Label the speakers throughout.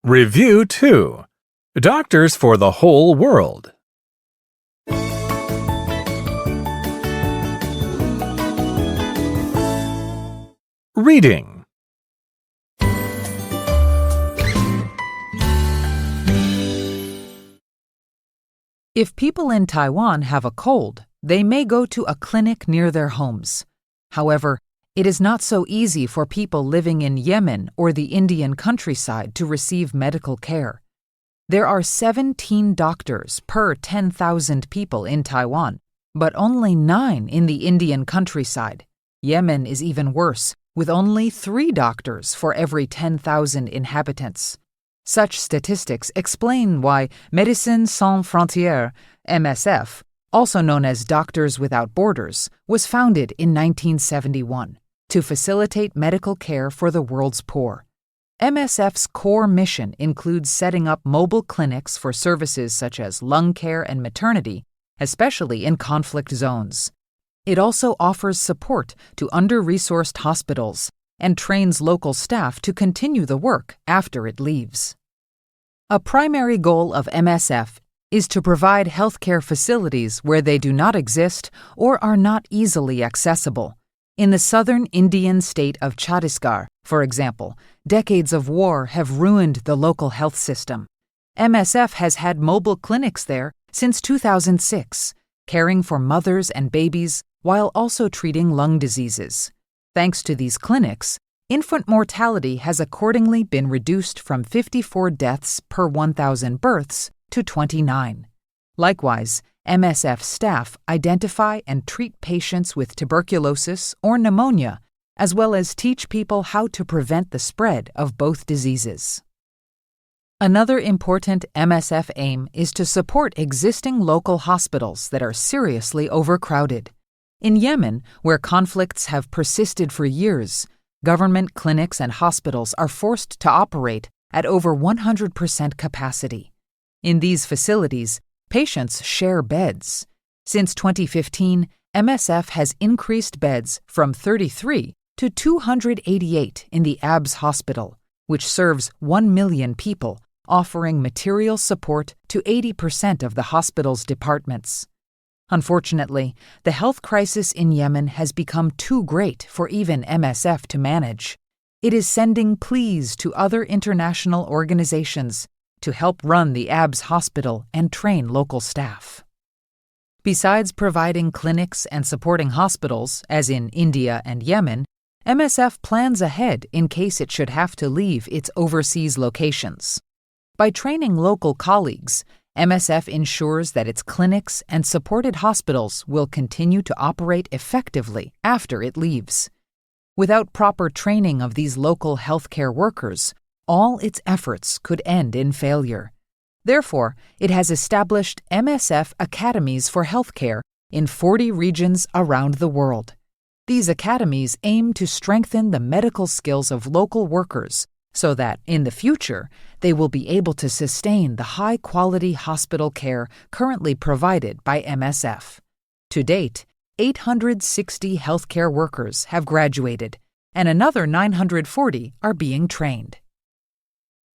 Speaker 1: Review 2. Doctors for the Whole World. Reading.
Speaker 2: If people in Taiwan have a cold, they may go to a clinic near their homes. However, it is not so easy for people living in Yemen or the Indian countryside to receive medical care. There are 17 doctors per 10,000 people in Taiwan, but only 9 in the Indian countryside. Yemen is even worse, with only 3 doctors for every 10,000 inhabitants. Such statistics explain why Médecins Sans Frontières, MSF, also known as Doctors Without Borders, was founded in 1971 to facilitate medical care for the world's poor. MSF's core mission includes setting up mobile clinics for services such as lung care and maternity, especially in conflict zones. It also offers support to under-resourced hospitals and trains local staff to continue the work after it leaves. A primary goal of MSF is to provide healthcare facilities where they do not exist or are not easily accessible. In the southern Indian state of Chhattisgarh, for example, decades of war have ruined the local health system. MSF has had mobile clinics there since 2006, caring for mothers and babies while also treating lung diseases. Thanks to these clinics, infant mortality has accordingly been reduced from 54 deaths per 1,000 births to 29. Likewise, MSF staff identify and treat patients with tuberculosis or pneumonia, as well as teach people how to prevent the spread of both diseases. Another important MSF aim is to support existing local hospitals that are seriously overcrowded. In Yemen, where conflicts have persisted for years, government clinics and hospitals are forced to operate at over 100% capacity. In these facilities, patients share beds. Since 2015, MSF has increased beds from 33 to 288 in the ABS hospital, which serves 1 million people, offering material support to 80% of the hospital's departments. Unfortunately, the health crisis in Yemen has become too great for even MSF to manage. It is sending pleas to other international organizations to help run the ABS hospital and train local staff. Besides providing clinics and supporting hospitals, as in India and Yemen, MSF plans ahead in case it should have to leave its overseas locations. By training local colleagues, MSF ensures that its clinics and supported hospitals will continue to operate effectively after it leaves. Without proper training of these local healthcare workers, all its efforts could end in failure. Therefore, it has established MSF academies for healthcare in 40 regions around the world. These academies aim to strengthen the medical skills of local workers so that, in the future, they will be able to sustain the high-quality hospital care currently provided by MSF. To date, 860 healthcare workers have graduated, and another 940 are being trained.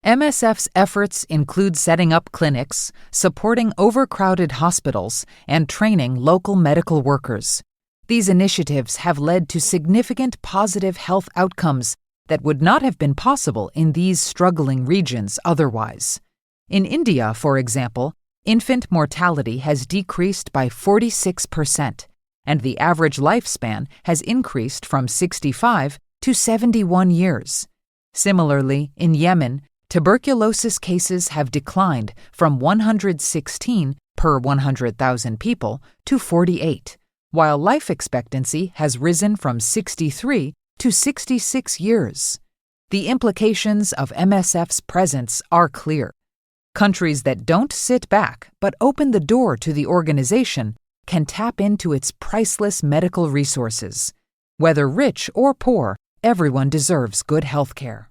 Speaker 2: MSF's efforts include setting up clinics, supporting overcrowded hospitals, and training local medical workers. These initiatives have led to significant positive health outcomes that would not have been possible in these struggling regions otherwise. In India, for example, infant mortality has decreased by 46%, and the average lifespan has increased from 65 to 71 years. Similarly, in Yemen, tuberculosis cases have declined from 116 per 100,000 people to 48, while life expectancy has risen from 63 to 66 years. The implications of MSF's presence are clear. Countries that don't sit back but open the door to the organization can tap into its priceless medical resources. Whether rich or poor, everyone deserves good health care.